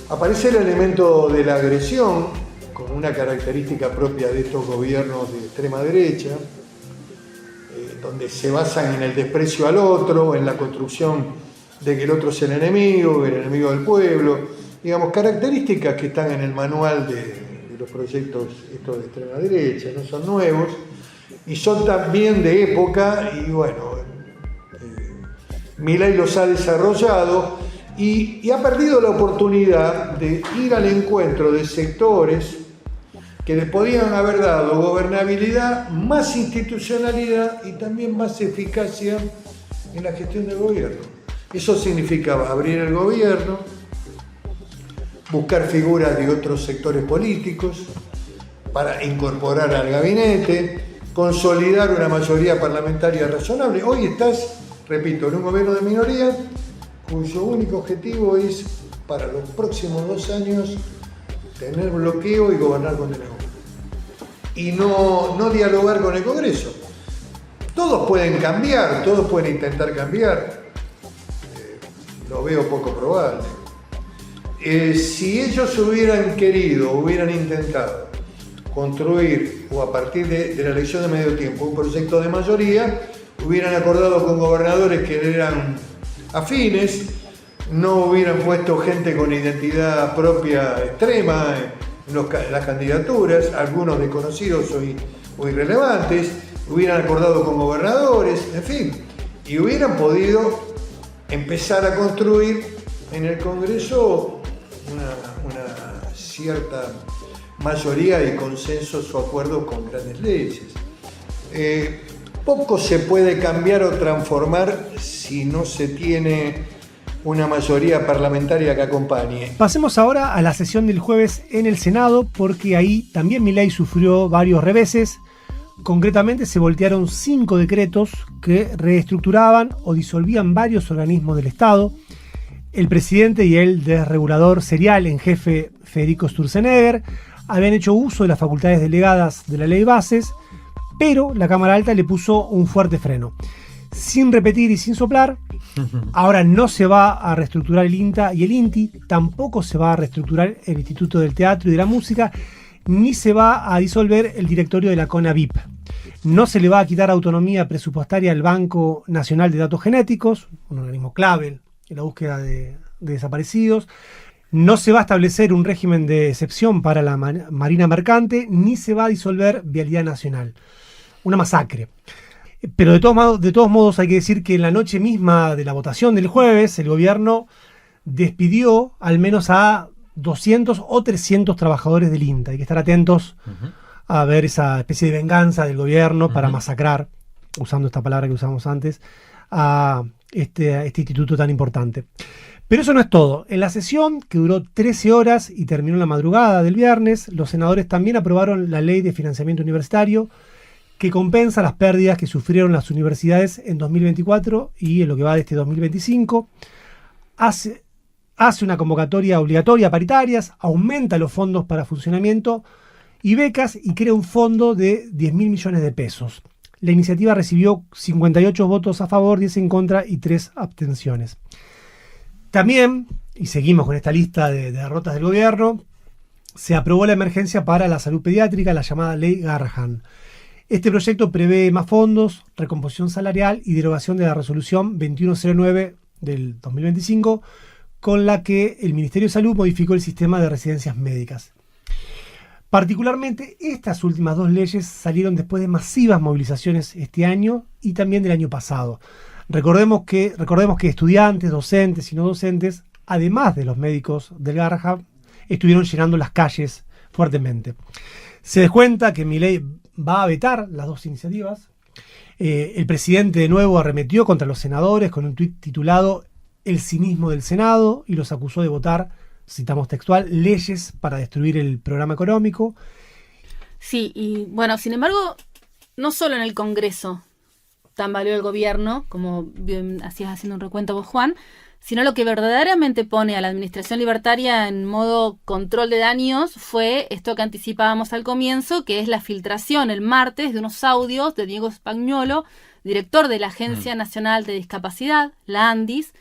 Aparece el elemento de la agresión, con una característica propia de estos gobiernos de extrema derecha, donde se basan en el desprecio al otro, en la construcción de que el otro es el enemigo del pueblo, digamos, características que están en el manual de los proyectos estos de extrema derecha, no son nuevos, y son también de época, y bueno, Milei los ha desarrollado y ha perdido la oportunidad de ir al encuentro de sectores que le podían haber dado gobernabilidad, más institucionalidad y también más eficacia en la gestión del gobierno. Eso significaba abrir el gobierno, buscar figuras de otros sectores políticos para incorporar al gabinete, consolidar una mayoría parlamentaria razonable. Hoy estás, repito, en un gobierno de minoría cuyo único objetivo es, para los próximos 2 años, tener bloqueo y gobernar con denegación. Y no dialogar con el Congreso. Todos pueden cambiar, todos pueden intentar cambiar. Lo veo poco probable. Si ellos hubieran querido, hubieran intentado construir, o a partir de la elección de medio tiempo, un proyecto de mayoría, hubieran acordado con gobernadores que eran afines, no hubieran puesto gente con identidad propia extrema en las candidaturas, algunos desconocidos o irrelevantes, hubieran acordado con gobernadores, en fin, y hubieran podido empezar a construir en el Congreso una cierta mayoría y consensos o acuerdos con grandes leyes. Poco se puede cambiar o transformar si no se tiene una mayoría parlamentaria que acompañe. Pasemos ahora a la sesión del jueves en el Senado, porque ahí también Milei sufrió varios reveses. Concretamente se voltearon 5 decretos que reestructuraban o disolvían varios organismos del Estado. El presidente y el desregulador serial en jefe Federico Sturzenegger habían hecho uso de las facultades delegadas de la ley Bases, pero la Cámara Alta le puso un fuerte freno. Sin repetir y sin soplar, ahora no se va a reestructurar el INTA y el INTI, tampoco se va a reestructurar el Instituto del Teatro y de la Música, ni se va a disolver el directorio de la CONAVIP. No se le va a quitar autonomía presupuestaria al Banco Nacional de Datos Genéticos, un organismo clave en la búsqueda de desaparecidos. No se va a establecer un régimen de excepción para la Marina Mercante, ni se va a disolver Vialidad Nacional. Una masacre. Pero de todos modos hay que decir que en la noche misma de la votación del jueves, el gobierno despidió al menos a 200 o 300 trabajadores del INTA. Hay que estar atentos a ver esa especie de venganza del gobierno para masacrar, usando esta palabra que usamos antes, a este instituto tan importante. Pero eso no es todo. En la sesión, que duró 13 horas y terminó en la madrugada del viernes, los senadores también aprobaron la ley de financiamiento universitario, que compensa las pérdidas que sufrieron las universidades en 2024 y en lo que va de este 2025. Hace una convocatoria obligatoria a paritarias, aumenta los fondos para funcionamiento y becas y crea un fondo de 10.000 millones de pesos. La iniciativa recibió 58 votos a favor, 10 en contra y 3 abstenciones. También, y seguimos con esta lista de derrotas del gobierno, se aprobó la emergencia para la salud pediátrica, la llamada Ley Garrahan. Este proyecto prevé más fondos, recomposición salarial y derogación de la resolución 2109 del 2025, con la que el Ministerio de Salud modificó el sistema de residencias médicas. Particularmente, estas últimas 2 leyes salieron después de masivas movilizaciones este año y también del año pasado. Recordemos que estudiantes, docentes y no docentes, además de los médicos del Garrahan, estuvieron llenando las calles fuertemente. Se descuenta que Milei va a vetar las 2 iniciativas. El presidente de nuevo arremetió contra los senadores con un tuit titulado "El cinismo del Senado" y los acusó de votar, citamos textual, leyes para destruir el programa económico. Sí, y bueno, sin embargo, no solo en el Congreso tambaleó el gobierno, como bien hacías haciendo un recuento vos, Juan, sino lo que verdaderamente pone a la administración libertaria en modo control de daños fue esto que anticipábamos al comienzo, que es la filtración el martes de unos audios de Diego Spagnuolo, director de la Agencia Nacional de Discapacidad, la ANDIS.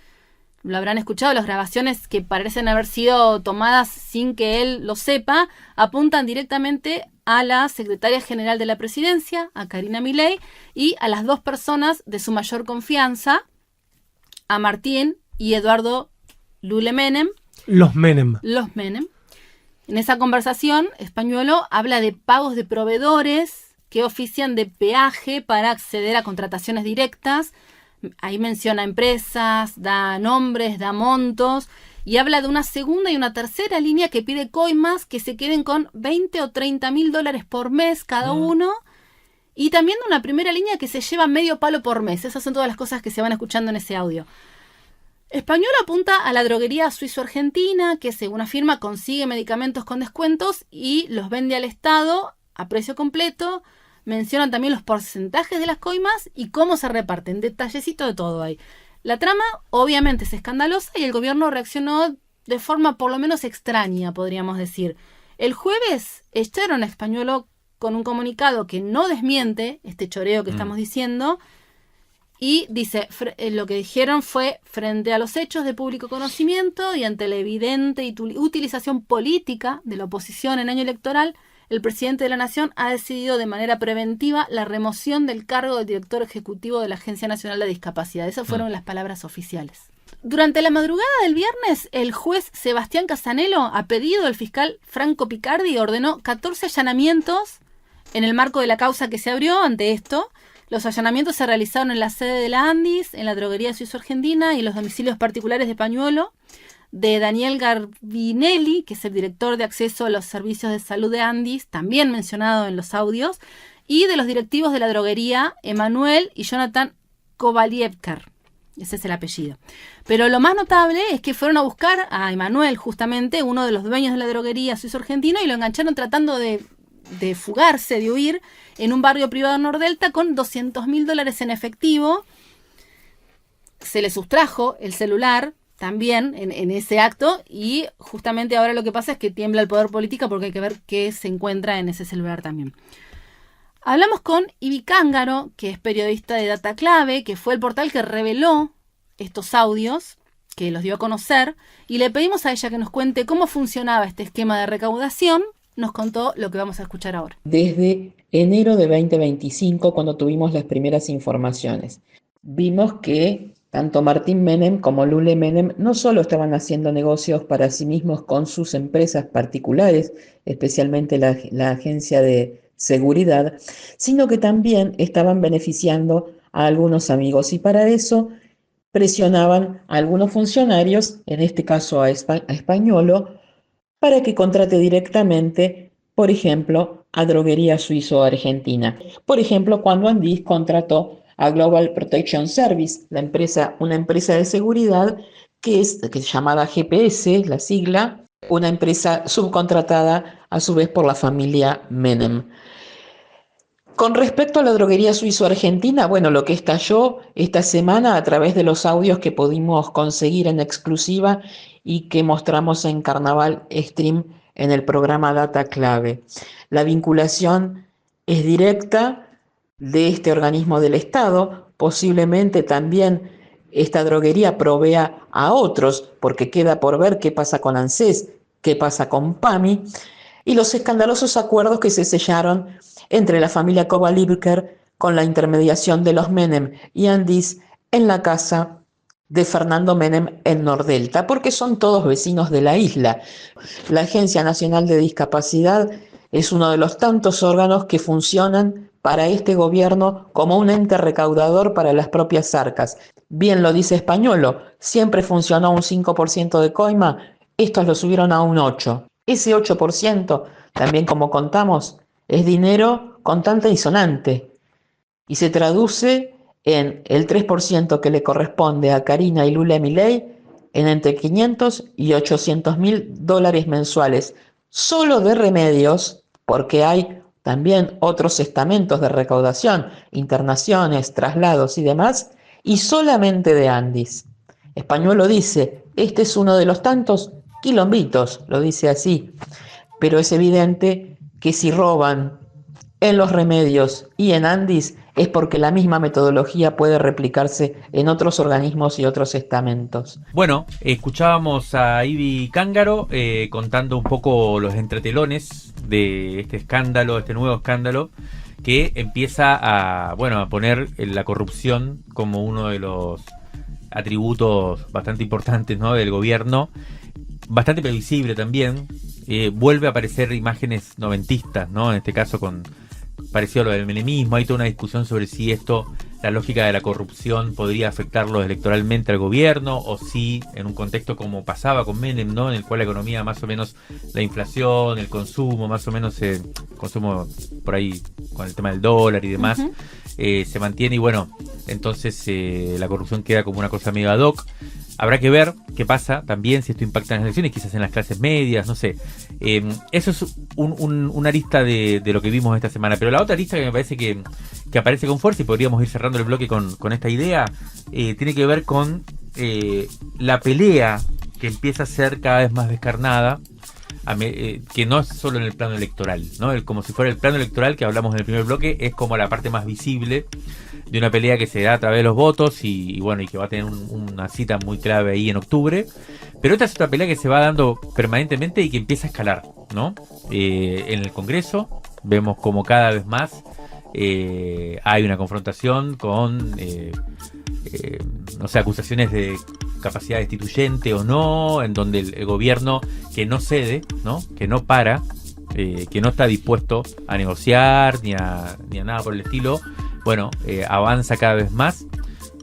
Lo habrán escuchado, las grabaciones que parecen haber sido tomadas sin que él lo sepa, apuntan directamente a la secretaria general de la presidencia, a Karina Milei, y a las 2 personas de su mayor confianza, a Martín y Eduardo Lule Menem. Los Menem. En esa conversación, Spagnuolo habla de pagos de proveedores que ofician de peaje para acceder a contrataciones directas. Ahí menciona empresas, da nombres, da montos y habla de una segunda y una tercera línea que pide coimas que se queden con 20 o 30 mil dólares por mes cada uno, y también de una primera línea que se lleva medio palo por mes. Esas son todas las cosas que se van escuchando en ese audio. Spagnuolo apunta a la droguería suizo-argentina, que según afirma consigue medicamentos con descuentos y los vende al Estado a precio completo. Mencionan también los porcentajes de las coimas y cómo se reparten. Detallecito de todo ahí. La trama obviamente es escandalosa y el gobierno reaccionó de forma por lo menos extraña, podríamos decir. El jueves echaron a Spagnuolo con un comunicado que no desmiente este choreo que estamos diciendo y dice, lo que dijeron fue: frente a los hechos de público conocimiento y ante la evidente utilización política de la oposición en año electoral, el presidente de la Nación ha decidido de manera preventiva la remoción del cargo del director ejecutivo de la Agencia Nacional de Discapacidad. Esas fueron las palabras oficiales. Durante la madrugada del viernes, el juez Sebastián Casanelo, a pedido del fiscal Franco Picardi, ordenó 14 allanamientos en el marco de la causa que se abrió ante esto. Los allanamientos se realizaron en la sede de la Andis, en la droguería Suizo-Argentina y en los domicilios particulares de Pañuelo, de Daniel Garbinelli, que es el director de acceso a los servicios de salud de Andis, también mencionado en los audios, y de los directivos de la droguería Emanuel y Jonathan Kovalievkar. Ese es el apellido. Pero lo más notable es que fueron a buscar a Emanuel, justamente, uno de los dueños de la droguería Suizo-Argentina, y lo engancharon tratando de fugarse, de huir, en un barrio privado en Nordelta con $200.000 en efectivo. Se le sustrajo el celular también en ese acto, y justamente ahora lo que pasa es que tiembla el poder político porque hay que ver qué se encuentra en ese celular también. Hablamos con Ivi Cángaro, que es periodista de Data Clave, que fue el portal que reveló estos audios, que los dio a conocer, y le pedimos a ella que nos cuente cómo funcionaba este esquema de recaudación. Nos contó lo que vamos a escuchar ahora. Desde enero de 2025, cuando tuvimos las primeras informaciones, vimos que tanto Martín Menem como Lule Menem no solo estaban haciendo negocios para sí mismos con sus empresas particulares, especialmente la agencia de seguridad, sino que también estaban beneficiando a algunos amigos, y para eso presionaban a algunos funcionarios, en este caso a Españolo, para que contrate directamente, por ejemplo, a Droguería Suizo-Argentina. Por ejemplo, cuando Andis contrató a Global Protection Service, una empresa de seguridad que es llamada GPS, la sigla, una empresa subcontratada a su vez por la familia Menem. Con respecto a la droguería Suizo-Argentina, bueno, lo que estalló esta semana a través de los audios que pudimos conseguir en exclusiva y que mostramos en Carnaval Stream en el programa Data Clave. La vinculación es directa de este organismo del Estado, posiblemente también esta droguería provea a otros, porque queda por ver qué pasa con ANSES, qué pasa con PAMI, y los escandalosos acuerdos que se sellaron entre la familia Kovalievkar con la intermediación de los Menem y Andis en la casa de Fernando Menem en Nordelta, porque son todos vecinos de la isla. La Agencia Nacional de Discapacidad es uno de los tantos órganos que funcionan para este gobierno como un ente recaudador para las propias arcas. Bien lo dice Españolo, siempre funcionó un 5% de coima, estos lo subieron a un 8%. Ese 8%, también como contamos, es dinero contante y sonante, y se traduce en el 3% que le corresponde a Karina y Lula Milei en entre 500 y 800 mil dólares mensuales, solo de remedios, porque hay también otros estamentos de recaudación, internaciones, traslados y demás, y solamente de Andis. Españolo dice, este es uno de los tantos quilombitos, lo dice así, pero es evidente que si roban en los remedios y en Andis es porque la misma metodología puede replicarse en otros organismos y otros estamentos. Bueno, escuchábamos a Ivi Cángaro contando un poco los entretelones de este escándalo, este nuevo escándalo, que empieza a poner la corrupción como uno de los atributos bastante importantes, ¿no?, del gobierno, bastante previsible también. Vuelve a aparecer imágenes noventistas, ¿no?, en este caso parecido a lo del menemismo. Hay toda una discusión sobre si la lógica de la corrupción podría afectarlo electoralmente al gobierno, o si en un contexto como pasaba con Menem, ¿no?, en el cual la economía más o menos, la inflación, el consumo, más o menos consumo por ahí con el tema del dólar y demás, se mantiene, y bueno, entonces la corrupción queda como una cosa medio ad hoc. Habrá que ver qué pasa también, si esto impacta en las elecciones, quizás en las clases medias, no sé. Eso es una arista de lo que vimos esta semana. Pero la otra arista que me parece que aparece con fuerza, y podríamos ir cerrando el bloque con esta idea, tiene que ver con la pelea que empieza a ser cada vez más descarnada, que no es solo en el plano electoral, ¿no? Como si fuera el plano electoral que hablamos en el primer bloque, es como la parte más visible de una pelea que se da a través de los votos y que va a tener una cita muy clave ahí en octubre. Pero esta es otra pelea que se va dando permanentemente y que empieza a escalar, ¿no? En el Congreso vemos como cada vez más hay una confrontación con, no sé, acusaciones de capacidad destituyente o no, en donde el gobierno que no cede, ¿no? Que no para, que no está dispuesto a negociar ni a nada por el estilo, bueno, avanza cada vez más.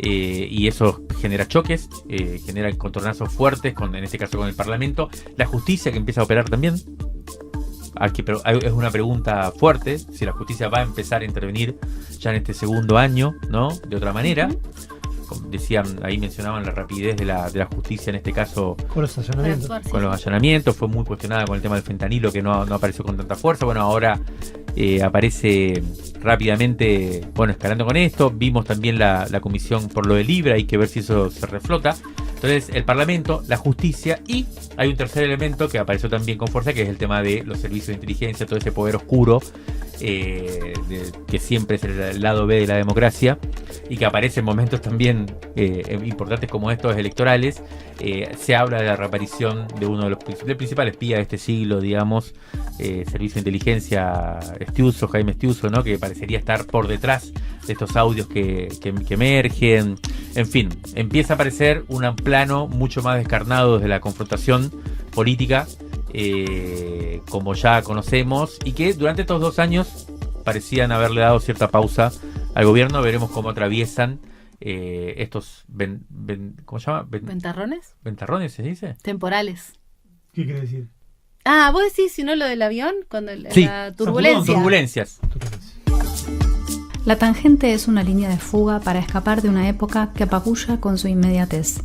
Y eso genera choques, genera encontronazos fuertes, en este caso con el Parlamento. La justicia que empieza a operar también. Pero es una pregunta fuerte, si la justicia va a empezar a intervenir ya en este segundo año, ¿no? De otra manera. Como decían, ahí mencionaban la rapidez de la justicia en este caso. Con los allanamientos. Con los allanamientos, fue muy cuestionada con el tema del fentanilo, que no apareció con tanta fuerza. Bueno, ahora aparece rápidamente, bueno, escalando con esto. Vimos también la comisión por lo de Libra, hay que ver si eso se reflota. Entonces, el Parlamento, la justicia, y hay un tercer elemento que apareció también con fuerza, que es el tema de los servicios de inteligencia, todo ese poder oscuro, que siempre es el lado B de la democracia, y que aparece en momentos también importantes como estos electorales. Se habla de la reaparición de uno de los principales espías de este siglo, digamos, Servicio de Inteligencia, Jaime Estiuso, ¿no? Que parecería estar por detrás de estos audios que emergen. En fin, empieza a aparecer un plano mucho más descarnado desde la confrontación política, como ya conocemos, y que durante estos 2 años parecían haberle dado cierta pausa al gobierno. Veremos cómo atraviesan estos ¿cómo se llama? ¿Ventarrones? ¿Ventarrones se dice? Temporales. ¿Qué quiere decir? Ah, vos decís, si no, lo del avión, cuando sí, la turbulencia. Turbulencias. La tangente es una línea de fuga para escapar de una época que apabulla con su inmediatez.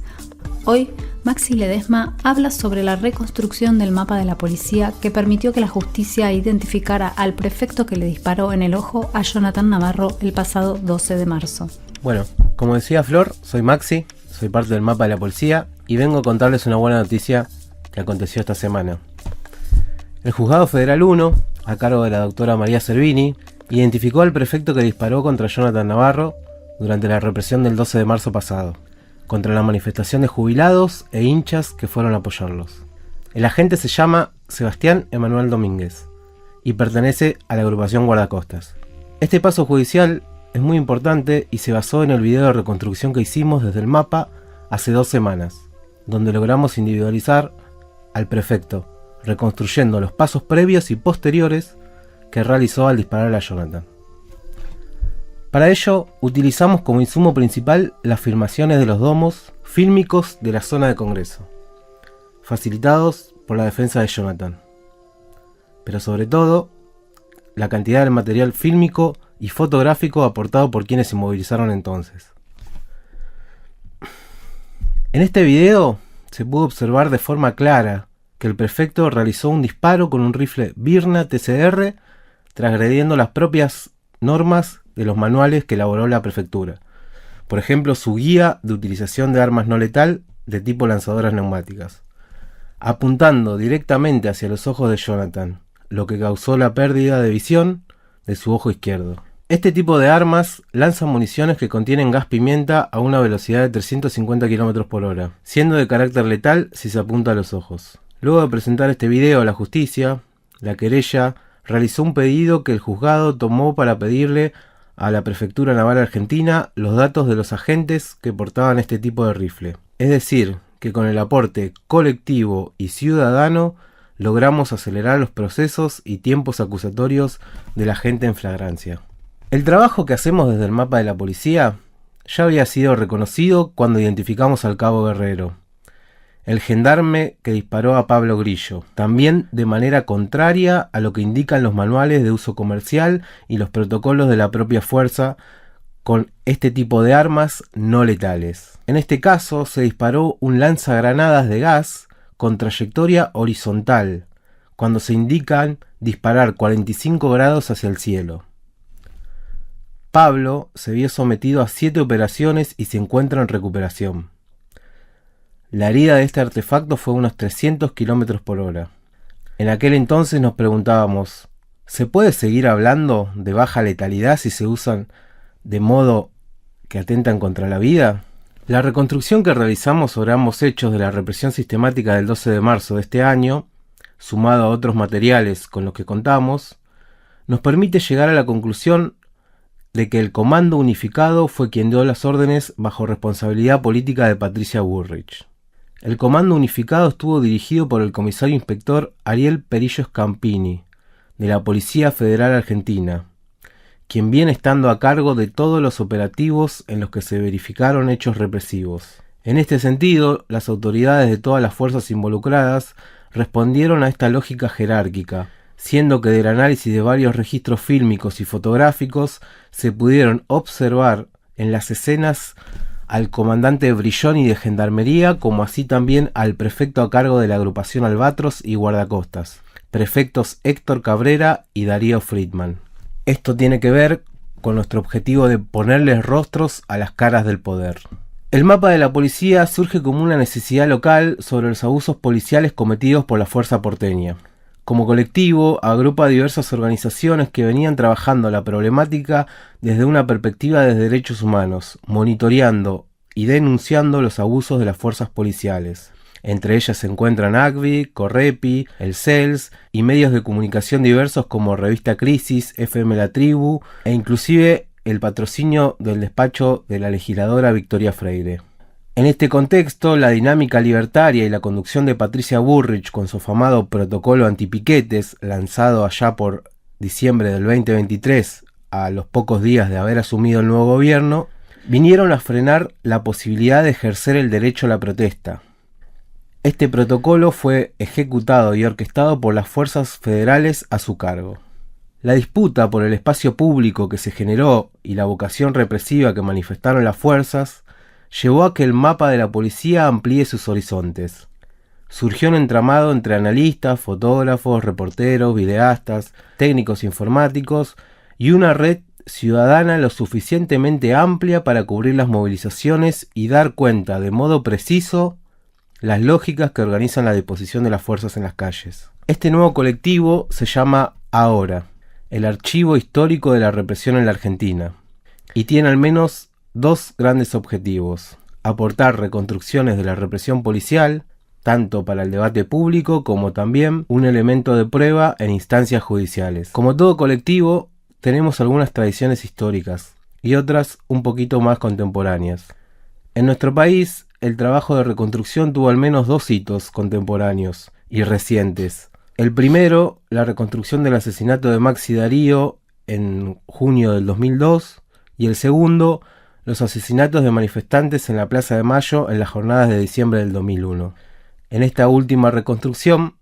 Hoy, Maxi Ledesma habla sobre la reconstrucción del mapa de la policía que permitió que la justicia identificara al prefecto que le disparó en el ojo a Jonathan Navarro el pasado 12 de marzo. Bueno, como decía Flor, soy Maxi, soy parte del mapa de la policía y vengo a contarles una buena noticia que aconteció esta semana. El Juzgado Federal 1, a cargo de la doctora María Servini, identificó al prefecto que disparó contra Jonathan Navarro durante la represión del 12 de marzo pasado, contra la manifestación de jubilados e hinchas que fueron a apoyarlos. El agente se llama Sebastián Emanuel Domínguez y pertenece a la agrupación Guardacostas. Este paso judicial es muy importante y se basó en el video de reconstrucción que hicimos desde el mapa hace 2 semanas, donde logramos individualizar al prefecto, reconstruyendo los pasos previos y posteriores que realizó al disparar a Jonathan. Para ello, utilizamos como insumo principal las filmaciones de los domos fílmicos de la zona de Congreso, facilitados por la defensa de Jonathan. Pero sobre todo, la cantidad de material fílmico y fotográfico aportado por quienes se movilizaron entonces. En este video se pudo observar de forma clara que el prefecto realizó un disparo con un rifle Birna TCR, transgrediendo las propias normas de los manuales que elaboró la prefectura. Por ejemplo, su guía de utilización de armas no letal de tipo lanzadoras neumáticas, apuntando directamente hacia los ojos de Jonathan, lo que causó la pérdida de visión de su ojo izquierdo. Este tipo de armas lanzan municiones que contienen gas pimienta a una velocidad de 350 km por hora, siendo de carácter letal si se apunta a los ojos. Luego de presentar este video a la justicia, la querella realizó un pedido que el juzgado tomó para pedirle a la Prefectura Naval Argentina los datos de los agentes que portaban este tipo de rifle. Es decir, que con el aporte colectivo y ciudadano logramos acelerar los procesos y tiempos acusatorios de la gente en flagrancia. El trabajo que hacemos desde el mapa de la policía ya había sido reconocido cuando identificamos al cabo Guerrero, el gendarme que disparó a Pablo Grillo, también de manera contraria a lo que indican los manuales de uso comercial y los protocolos de la propia fuerza con este tipo de armas no letales. En este caso se disparó un lanzagranadas de gas con trayectoria horizontal, cuando se indican disparar 45 grados hacia el cielo. Pablo se vio sometido a 7 operaciones y se encuentra en recuperación. La herida de este artefacto fue unos 300 km por hora. En aquel entonces nos preguntábamos, ¿se puede seguir hablando de baja letalidad si se usan de modo que atentan contra la vida? La reconstrucción que realizamos sobre ambos hechos de la represión sistemática del 12 de marzo de este año, sumado a otros materiales con los que contamos, nos permite llegar a la conclusión de que el Comando Unificado fue quien dio las órdenes bajo responsabilidad política de Patricia Bullrich. El Comando Unificado estuvo dirigido por el comisario inspector Ariel Perillo Scampini, de la Policía Federal Argentina, quien viene estando a cargo de todos los operativos en los que se verificaron hechos represivos. En este sentido, las autoridades de todas las fuerzas involucradas respondieron a esta lógica jerárquica, siendo que del análisis de varios registros fílmicos y fotográficos se pudieron observar en las escenas al comandante Brilloni de Gendarmería, como así también al prefecto a cargo de la agrupación Albatros y Guardacostas, prefectos Héctor Cabrera y Darío Friedman. Esto tiene que ver con nuestro objetivo de ponerles rostros a las caras del poder. El mapa de la policía surge como una necesidad local sobre los abusos policiales cometidos por la fuerza porteña. Como colectivo, agrupa diversas organizaciones que venían trabajando la problemática desde una perspectiva de derechos humanos, monitoreando y denunciando los abusos de las fuerzas policiales. Entre ellas se encuentran ACVI, Correpi, el CELS y medios de comunicación diversos como Revista Crisis, FM La Tribu e inclusive el patrocinio del despacho de la legisladora Victoria Freire. En este contexto, la dinámica libertaria y la conducción de Patricia Bullrich con su afamado protocolo antipiquetes, lanzado allá por diciembre del 2023, a los pocos días de haber asumido el nuevo gobierno, vinieron a frenar la posibilidad de ejercer el derecho a la protesta. Este protocolo fue ejecutado y orquestado por las fuerzas federales a su cargo. La disputa por el espacio público que se generó y la vocación represiva que manifestaron las fuerzas llevó a que el mapa de la policía amplíe sus horizontes. Surgió un entramado entre analistas, fotógrafos, reporteros, videastas, técnicos informáticos y una red ciudadana lo suficientemente amplia para cubrir las movilizaciones y dar cuenta de modo preciso las lógicas que organizan la disposición de las fuerzas en las calles. Este nuevo colectivo se llama Ahora, el archivo histórico de la represión en la Argentina, y tiene al menos dos grandes objetivos: aportar reconstrucciones de la represión policial, tanto para el debate público como también un elemento de prueba en instancias judiciales. Como todo colectivo, tenemos algunas tradiciones históricas y otras un poquito más contemporáneas. En nuestro país, el trabajo de reconstrucción tuvo al menos dos hitos contemporáneos y recientes. El primero, la reconstrucción del asesinato de Maxi Darío en junio del 2002, y el segundo, los asesinatos de manifestantes en la Plaza de Mayo en las jornadas de diciembre del 2001. En esta última reconstrucción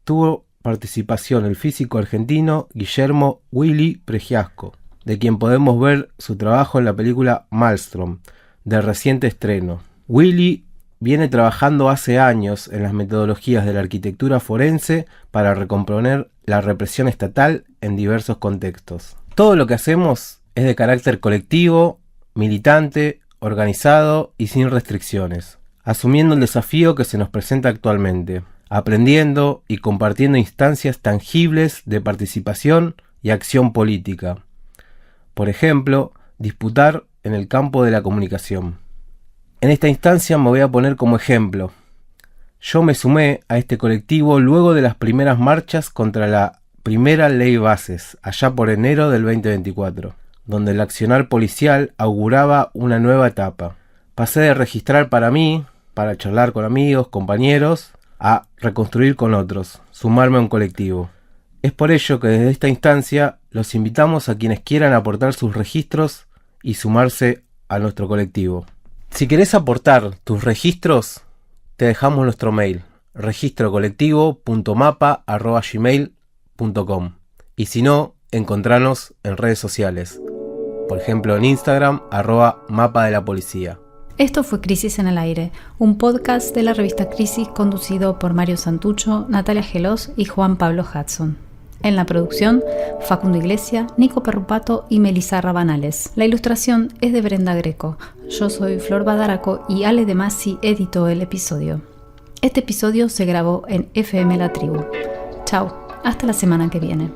tuvo participación el físico argentino Guillermo Willy Pregiasco, de quien podemos ver su trabajo en la película Maelstrom, de reciente estreno. Willy viene trabajando hace años en las metodologías de la arquitectura forense para recomponer la represión estatal en diversos contextos. Todo lo que hacemos es de carácter colectivo, militante, organizado y sin restricciones, asumiendo el desafío que se nos presenta actualmente, aprendiendo y compartiendo instancias tangibles de participación y acción política. Por ejemplo, disputar en el campo de la comunicación. En esta instancia me voy a poner como ejemplo. Yo me sumé a este colectivo luego de las primeras marchas contra la primera ley bases, allá por enero del 2024, donde el accionar policial auguraba una nueva etapa. Pasé de registrar para mí, para charlar con amigos, compañeros, a reconstruir con otros, sumarme a un colectivo. Es por ello que desde esta instancia los invitamos a quienes quieran aportar sus registros y sumarse a nuestro colectivo. Si querés aportar tus registros, te dejamos nuestro mail, registrocolectivo.mapa@gmail.com, y si no, encontranos en redes sociales, por ejemplo en Instagram, @mapa de la policía. Esto fue Crisis en el Aire, un podcast de la revista Crisis conducido por Mario Santucho, Natalia Gelos y Juan Pablo Hudson. En la producción, Facundo Iglesia, Nico Perrupato y Melissa Rabanales. La ilustración es de Brenda Greco. Yo soy Flor Badaraco y Ale De Masi editó el episodio. Este episodio se grabó en FM La Tribu. Chao, hasta la semana que viene.